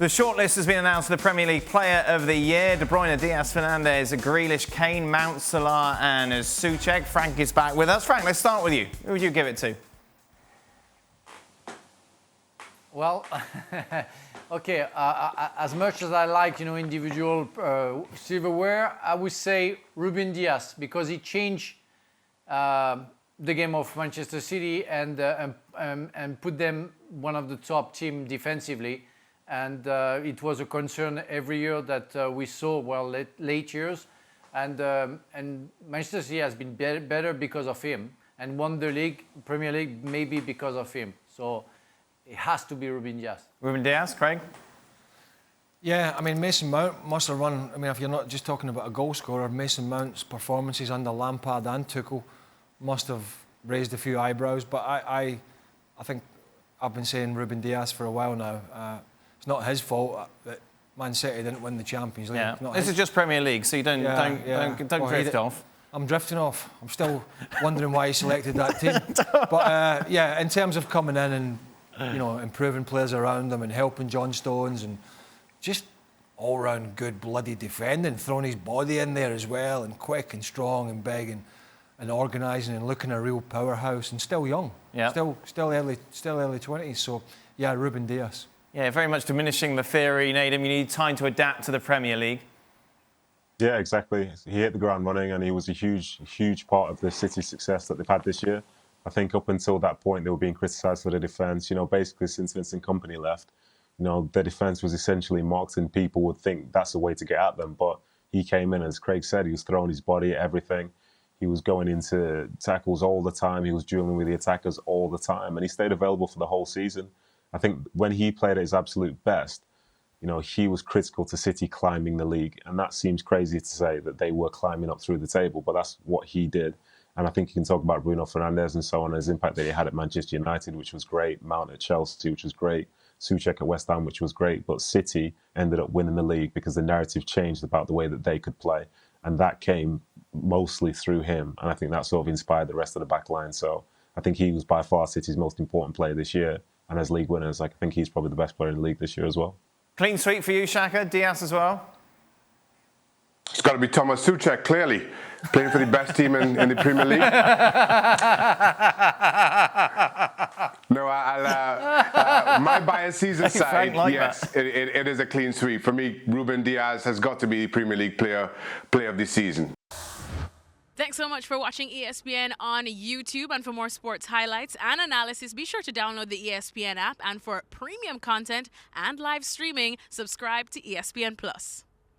The shortlist has been announced for the Premier League Player of the Year. De Bruyne, Dias, Fernandes, Grealish, Kane, Mount, Salah and Soucek. Frank is back with us. Frank, let's start with you. Who would you give it to? Well, okay, as much as I like, individual silverware, I would say Ruben Dias, because he changed the game of Manchester City and put them one of the top team defensively. And it was a concern every year that we saw, late years. And Manchester City has been better because of him and won the league, Premier League, maybe because of him. So it has to be Ruben Dias. Ruben Dias, Craig? Yeah, I mean, Mason Mount must have run, if you're not just talking about a goal scorer, Mason Mount's performances under Lampard and Tuchel must have raised a few eyebrows. But I think I've been saying Ruben Dias for a while now. It's not his fault that Man City didn't win the Champions League. Yeah. This is just Premier League, so you don't drift off. I'm drifting off. I'm still wondering why he selected that team. But yeah, in terms of coming in and improving players around them and helping John Stones and just all-round good bloody defending, throwing his body in there as well, and quick and strong and big and organising and looking a real powerhouse and still young. Yeah. Still early 20s. So yeah, Ruben Dias. Yeah, very much diminishing the theory, Nedum. You need time to adapt to the Premier League. Yeah, exactly. He hit the ground running and he was a huge part of the City's success that they've had this year. I think up until that point, they were being criticised for the defence. Basically since Vincent Kompany left, their defence was essentially mocked and people would think that's the way to get at them. But he came in, as Craig said, he was throwing his body at everything. He was going into tackles all the time. He was duelling with the attackers all the time. And he stayed available for the whole season. I think when he played at his absolute best, he was critical to City climbing the league. And that seems crazy to say that they were climbing up through the table, but that's what he did. And I think you can talk about Bruno Fernandes and so on, his impact that he had at Manchester United, which was great, Mount at Chelsea, which was great, Soucek at West Ham, which was great. But City ended up winning the league because the narrative changed about the way that they could play. And that came mostly through him. And I think that sort of inspired the rest of the back line. So I think he was by far City's most important player this year. And as league winners, I think he's probably the best player in the league this year as well. Clean sweep for you, Shaka. Dias as well? It's got to be Tomas Soucek, clearly. Playing for the best team in the Premier League. No, my bias season aside, yes, it is a clean sweep. For me, Ruben Dias has got to be Premier League player of the season. Thanks so much for watching ESPN on YouTube. And for more sports highlights and analysis, be sure to download the ESPN app. And for premium content and live streaming, subscribe to ESPN+.